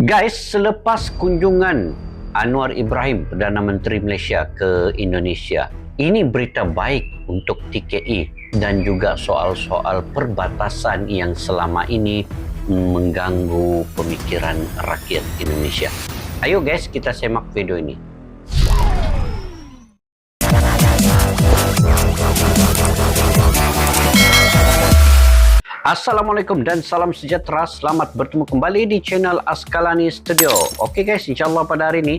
Guys, selepas kunjungan Anwar Ibrahim, Perdana Menteri Malaysia ke Indonesia, ini berita baik untuk TKE dan juga soal-soal perbatasan yang selama ini mengganggu pemikiran rakyat Indonesia. Ayo guys, kita semak video ini. Assalamualaikum dan salam sejahtera. Selamat bertemu kembali di channel Askalani Studio. Oke guys, insyaAllah pada hari ini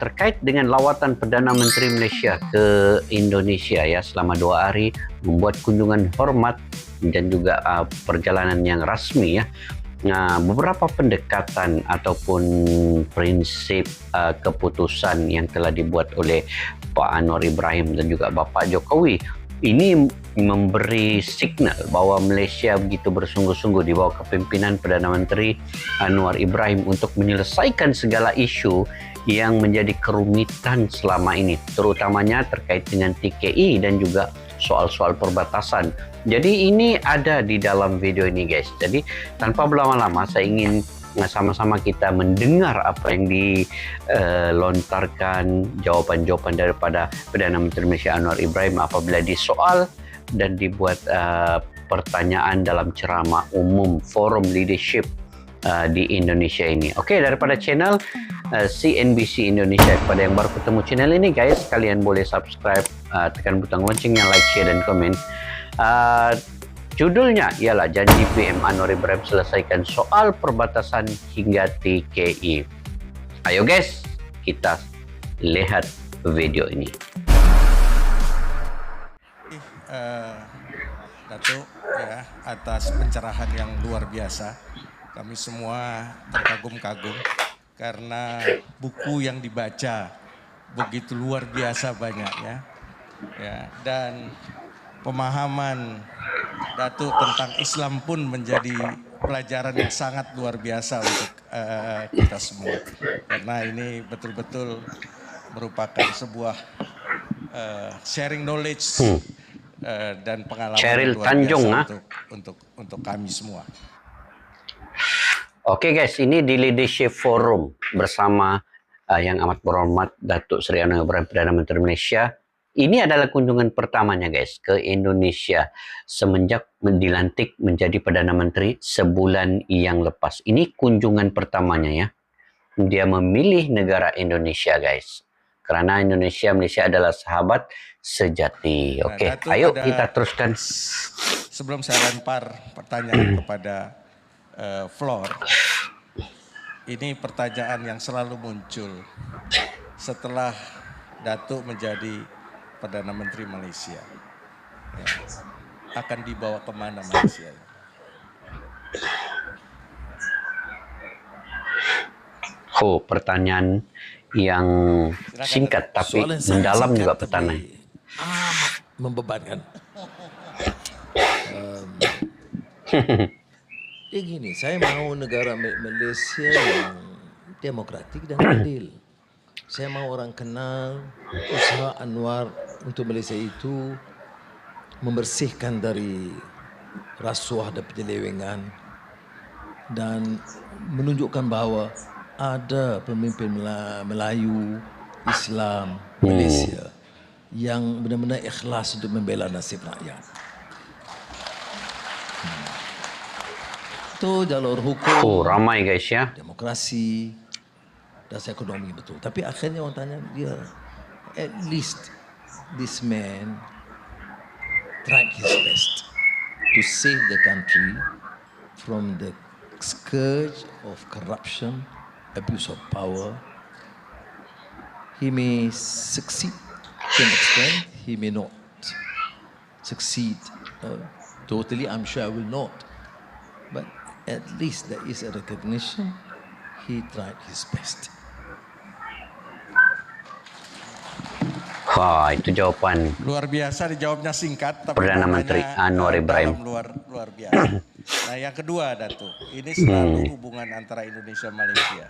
terkait dengan lawatan Perdana Menteri Malaysia ke Indonesia ya selama 2 hari, membuat kunjungan hormat dan juga perjalanan yang rasmi ya. Beberapa pendekatan ataupun prinsip keputusan yang telah dibuat oleh Pak Anwar Ibrahim dan juga Bapak Jokowi ini memberi signal bahwa Malaysia begitu bersungguh-sungguh di bawah kepimpinan Perdana Menteri Anwar Ibrahim untuk menyelesaikan segala isu yang menjadi kerumitan selama ini, terutamanya terkait dengan TKI dan juga soal-soal perbatasan. Jadi ini ada di dalam video ini guys. Jadi tanpa berlama-lama saya ingin sama-sama kita mendengar apa yang dilontarkan jawaban-jawaban daripada Perdana Menteri Malaysia Anwar Ibrahim apabila disoal dan dibuat pertanyaan dalam ceramah umum forum leadership di Indonesia ini. Oke, daripada channel CNBC Indonesia, kepada yang baru ketemu channel ini guys, kalian boleh subscribe, tekan butang loncengnya, like, share dan komen. Judulnya ialah janji PM Anwar Ibrahim selesaikan soal perbatasan hingga TKI. Ayo guys, kita lihat video ini. Datuk ya, atas pencerahan yang luar biasa. Kami semua terkagum-kagum karena buku yang dibaca begitu luar biasa banyaknya. Ya, dan pemahaman Datuk tentang Islam pun menjadi pelajaran yang sangat luar biasa untuk kita semua. Karena ini betul-betul merupakan sebuah sharing knowledge dan pengalaman Cheryl luar Tanjung, biasa untuk kami semua. Oke guys, ini di Leadership Forum bersama yang amat berhormat Datuk Seri Anwar Ibrahim, Perdana Menteri Malaysia. Ini adalah kunjungan pertamanya guys ke Indonesia semenjak dilantik menjadi Perdana Menteri sebulan yang lepas. Ini kunjungan pertamanya ya. Dia memilih negara Indonesia guys. Karena Malaysia adalah sahabat sejati. Oke, ayo kita teruskan. Sebelum saya lempar pertanyaan kepada Flor, ini pertanyaan yang selalu muncul setelah Datuk menjadi Perdana Menteri Malaysia. Ya, akan dibawa kemana Malaysia? Oh, pertanyaan yang singkat tapi mendalam juga pertanyaan. Amat membebankan. Gini, saya mau negara Malaysia yang demokratik dan adil. Saya mau orang kenal usaha Anwar untuk Malaysia itu membersihkan dari rasuah dan penyelewengan dan menunjukkan bahawa ada pemimpin Melayu, Islam, Malaysia yang benar-benar ikhlas untuk membela nasib rakyat. Itu jalur hukum. Oh, ramai guys ya. Demokrasi, dan ekonomi betul. Tapi akhirnya orang tanya dia, at least this man tried his best to save the country from the scourge of corruption, abuse of power. He may succeed to an extent, he may not succeed totally. I'm sure I will not. But at least there is a recognition he tried his best. Wah, itu jawaban luar biasa, dijawabnya singkat tapi Perdana Menteri Anwar Ibrahim. Luar biasa. Nah, yang kedua Datuk, ini selalu hubungan antara Indonesia Malaysia.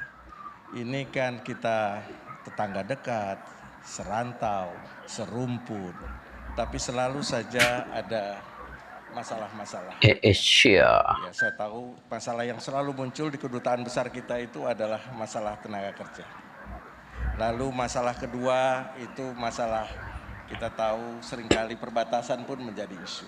Ini kan kita tetangga dekat, serantau, serumpun, tapi selalu saja ada masalah-masalah. Asia. Ya, saya tahu masalah yang selalu muncul di kedutaan besar kita itu adalah masalah tenaga kerja. Lalu masalah kedua itu masalah kita tahu seringkali perbatasan pun menjadi isu.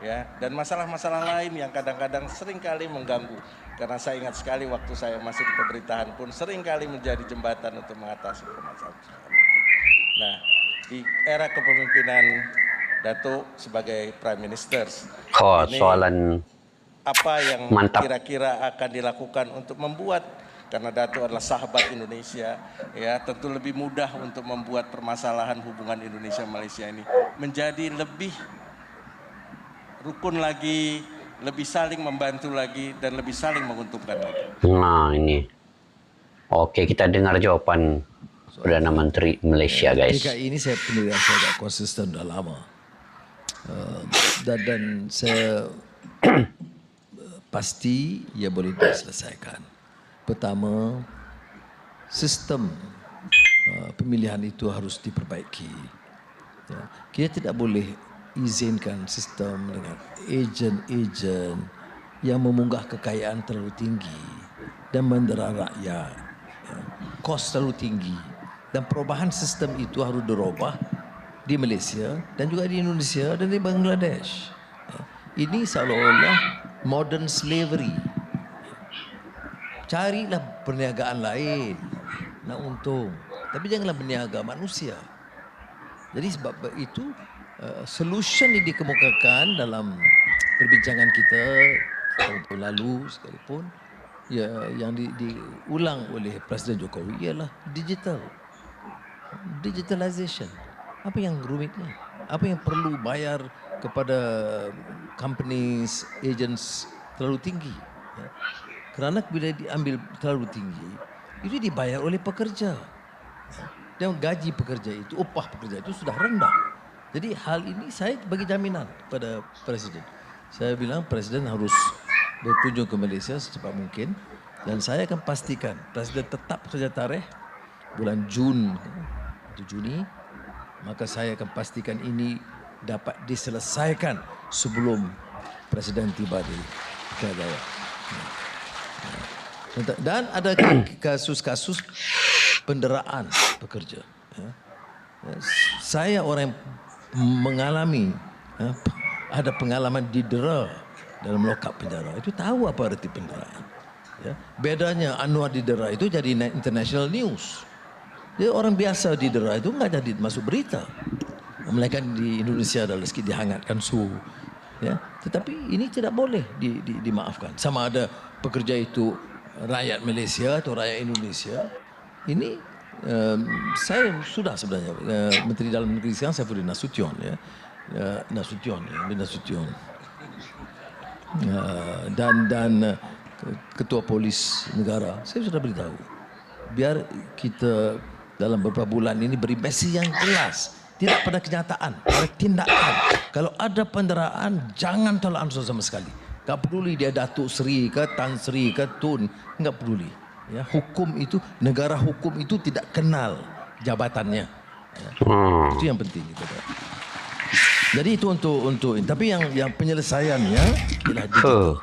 Ya, dan masalah-masalah lain yang kadang-kadang seringkali mengganggu. Karena saya ingat sekali waktu saya masih di pemerintahan pun seringkali menjadi jembatan untuk mengatasi permasalahan. Nah, di era kepemimpinan Datuk sebagai Prime Minister, ini Soalan apa yang mantap. kira-kira akan dilakukan untuk membuat, karena Datuk adalah sahabat Indonesia, ya tentu lebih mudah untuk membuat permasalahan hubungan Indonesia-Malaysia ini menjadi lebih rukun lagi, lebih saling membantu lagi, dan lebih saling menguntungkan lagi. Nah, ini. Oke, kita dengar jawaban Perdana Menteri Malaysia, guys. TKI ini saya pendirian saya agak konsisten dah lama. Dan saya pasti ia boleh diselesaikan. Pertama, sistem pemilihan itu harus diperbaiki. Ya, kita tidak boleh izinkan sistem dengan ejen-ejen yang memunggah kekayaan terlalu tinggi dan mendera rakyat. Ya, kos terlalu tinggi. Dan perubahan sistem itu harus dirubah di Malaysia dan juga di Indonesia dan di Bangladesh. Ini seolah-olah modern slavery. Carilah perniagaan lain nak untung, tapi janganlah berniaga manusia. Jadi sebab itu solution ini dikemukakan dalam perbincangan kita tahun lalu sekalipun, ya, yang diulang oleh Presiden Jokowi ialah digitalization. Apa yang rumitnya? Apa yang perlu bayar kepada companies, agents terlalu tinggi? Ya. Kerana bila diambil terlalu tinggi, itu dibayar oleh pekerja. Dan gaji pekerja itu, upah pekerja itu sudah rendah. Jadi hal ini saya bagi jaminan kepada Presiden. Saya bilang Presiden harus berkunjung ke Malaysia secepat mungkin. Dan saya akan pastikan Presiden tetap saja tarikh bulan Juni. Maka saya akan pastikan ini dapat diselesaikan sebelum Presiden tiba di Kerajaan. Dan ada kasus-kasus penderaan pekerja. Saya orang yang mengalami, ada pengalaman didera dalam lokap penjara. Itu tahu apa arti penderaan. Bedanya Anwar didera itu jadi international news. Jadi orang biasa didera itu enggak jadi masuk berita. Melainkan di Indonesia adalah sedikit dihangatkan suhu. Ya, tetapi ini tidak boleh dimaafkan. Sama ada pekerja itu rakyat Malaysia atau rakyat Indonesia. Ini saya sudah sebenarnya Menteri Dalam Negeri sekarang Saifuddin Nasution, ya. Nasution. Dan Ketua Polis Negara, saya sudah beritahu. Biar kita dalam beberapa bulan ini beri mesej yang jelas, tidak pada kenyataan, pada tindakan. Kalau ada penderaan, jangan tolak ansur sama sekali. Tak peduli dia Datuk Seri ke Tan Sri ke Tun, enggak peduli. Ya, hukum itu, negara hukum itu tidak kenal jabatannya. Ya. Itu yang penting gitu. Jadi itu untuk tapi yang penyelesaiannya ialah digital.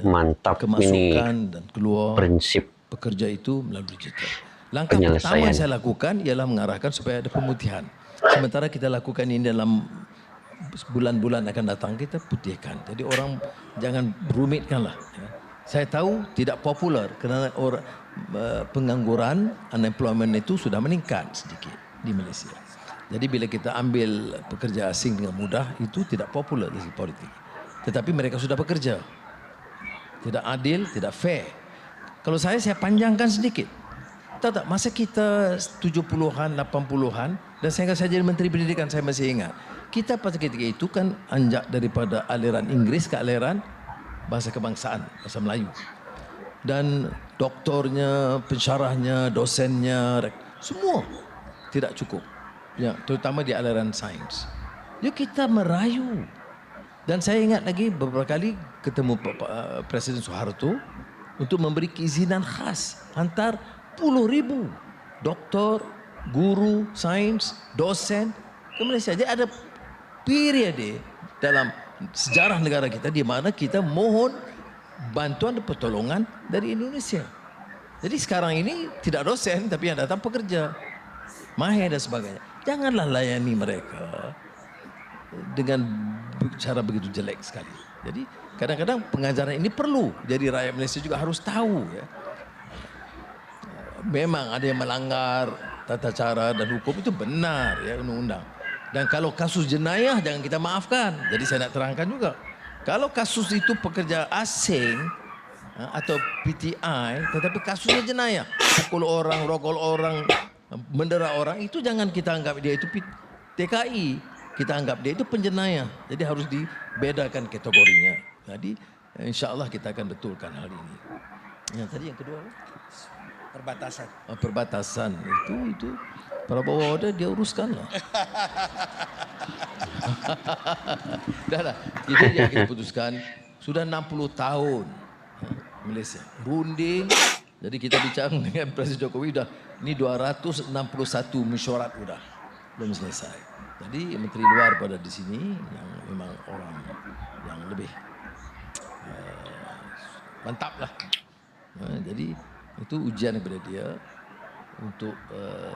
Mantap, kemasukan ini dan keluar prinsip pekerja itu melalui digital. Langkah pertama yang saya lakukan ialah mengarahkan supaya ada pemutihan. Sementara kita lakukan ini dalam bulan-bulan akan datang, kita putihkan. Jadi orang jangan rumitkanlah. Ya. Saya tahu tidak popular kerana pengangguran, unemployment itu sudah meningkat sedikit di Malaysia. Jadi bila kita ambil pekerja asing dengan mudah, itu tidak popular dari segi politik. Tetapi mereka sudah bekerja. Tidak adil, tidak fair. Kalau saya panjangkan sedikit. Tak, masa kita 70-an, 80-an, dan saya jadi Menteri Pendidikan, saya masih ingat. Kita pada ketika itu kan anjak daripada aliran Inggeris ke aliran bahasa kebangsaan, bahasa Melayu. Dan doktornya, pensyarahnya, dosennya, semua tidak cukup. Ya, terutama di aliran sains. Jadi kita merayu. Dan saya ingat lagi beberapa kali ketemu Presiden Soeharto untuk memberi keizinan khas hantar 10,000 doktor, guru, sains, dosen ke Malaysia. Jadi ada periode dalam sejarah negara kita di mana kita mohon bantuan dan pertolongan dari Indonesia. Jadi sekarang ini tidak dosen tapi yang datang pekerja, mahir dan sebagainya. Janganlah layani mereka dengan cara begitu jelek sekali. Jadi kadang-kadang pengajaran ini perlu. Jadi rakyat Malaysia juga harus tahu ya. Memang ada yang melanggar tata cara dan hukum itu benar ya, undang-undang. Dan kalau kasus jenayah jangan kita maafkan. Jadi saya nak terangkan juga. Kalau kasus itu pekerja asing atau PTI, tetapi kasusnya jenayah, pukul orang, rogol orang, mendera orang, itu jangan kita anggap dia itu TKI. Kita anggap dia itu penjenayah. Jadi harus dibedakan kategorinya. Jadi insya-Allah kita akan betulkan hal ini. Yang tadi yang kedua Perbatasan. Perbatasan itu Prabowo dia uruskan lah. Dah lah, kita putuskan sudah 60 tahun Malaysia runding. Jadi kita bicara dengan Presiden Jokowi dah ini 261 mesyuarat sudah belum selesai. Jadi menteri luar pada di sini yang memang orang yang lebih mantap lah. Jadi itu ujian kepada dia untuk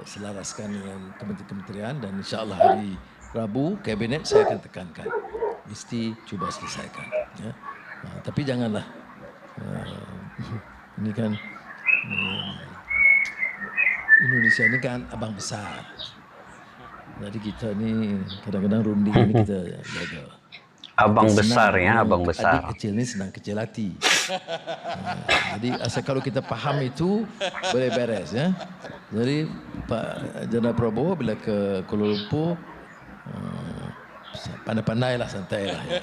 selaraskan dengan kementerian dan insya-Allah hari Rabu kabinet saya akan tekankan mesti cuba selesaikan. Ya. Tapi janganlah ini kan Indonesia ini kan abang besar. Jadi kita ni kadang-kadang runding ini kita jaga. Abang besar ya, abang besar. Adik kecil ni senang kecil hati. Jadi asal kalau kita faham itu boleh beres ya. Jadi Pak Jendral Prabowo bila ke Kuala Lumpur pandai-pandai lah, santai lah ya.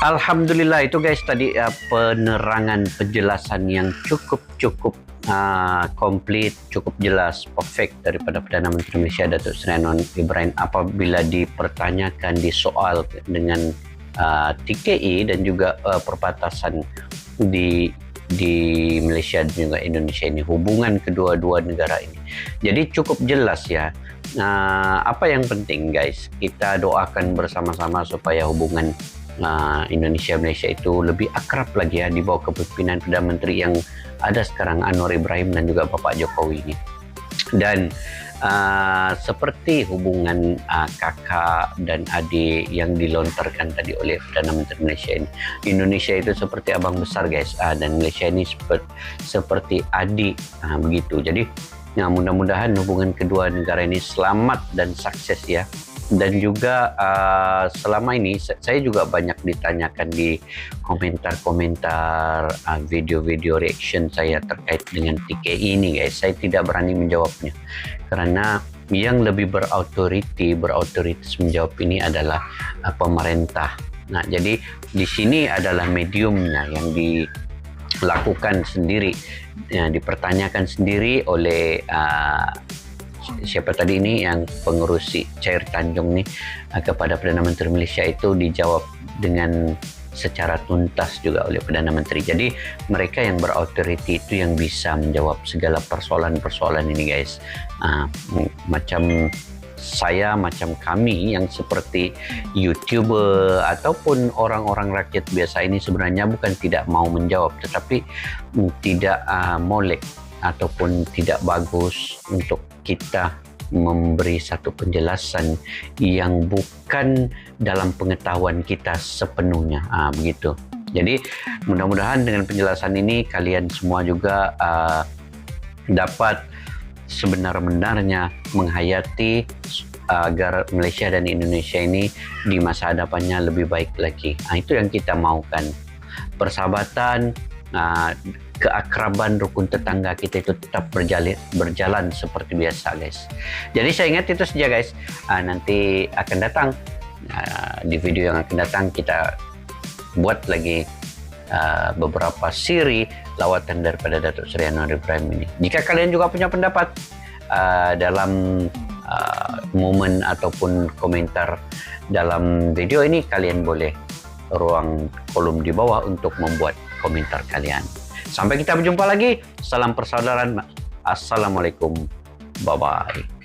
Alhamdulillah itu guys tadi penerangan penjelasan yang cukup komplit, cukup jelas, perfect daripada Perdana Menteri Malaysia Datuk Seri Anwar Ibrahim apabila dipertanyakan disoal dengan TKI dan juga perbatasan di Malaysia dan juga Indonesia ini, hubungan kedua-dua negara ini. Jadi cukup jelas ya. Apa yang penting guys, kita doakan bersama-sama supaya hubungan Indonesia-Malaysia itu lebih akrab lagi ya di bawah kepemimpinan Perdana Menteri yang ada sekarang Anwar Ibrahim dan juga Bapak Jokowi ini. Dan seperti hubungan kakak dan adik yang dilontarkan tadi oleh Perdana Menteri Malaysia ini, Indonesia itu seperti abang besar guys, dan Malaysia ini seperti adik, begitu. Jadi mudah-mudahan hubungan kedua negara ini selamat dan sukses ya. Dan juga selama ini saya juga banyak ditanyakan di komentar-komentar video-video reaction saya terkait dengan TKI ini guys. Saya tidak berani menjawabnya karena yang lebih berautoritas menjawab ini adalah pemerintah. Nah, jadi di sini adalah mediumnya yang dilakukan sendiri, dipertanyakan sendiri oleh siapa tadi ini yang pengurusi Cair Tanjung nih kepada Perdana Menteri Malaysia itu dijawab dengan secara tuntas juga oleh Perdana Menteri. Jadi mereka yang berautoriti itu yang bisa menjawab segala persoalan-persoalan ini guys. Macam saya, macam kami yang seperti YouTuber ataupun orang-orang rakyat biasa ini sebenarnya bukan tidak mau menjawab, tetapi tidak molek ataupun tidak bagus untuk kita memberi satu penjelasan yang bukan dalam pengetahuan kita sepenuhnya, begitu. Jadi mudah-mudahan dengan penjelasan ini kalian semua juga dapat sebenar-benarnya menghayati agar Malaysia dan Indonesia ini di masa hadapannya lebih baik lagi. Itu yang kita maukan. Persahabatan, keakraban rukun tetangga kita itu tetap berjalan seperti biasa guys. Jadi saya ingat itu saja guys. Nanti akan datang di video yang akan datang kita buat lagi beberapa siri lawatan daripada Datuk Seri Anwar Ibrahim ini. Jika kalian juga punya pendapat dalam momen ataupun komentar dalam video ini, kalian boleh ruang kolom di bawah untuk membuat komentar kalian. Sampai kita berjumpa lagi. Salam persaudaraan. Assalamualaikum. Bye-bye.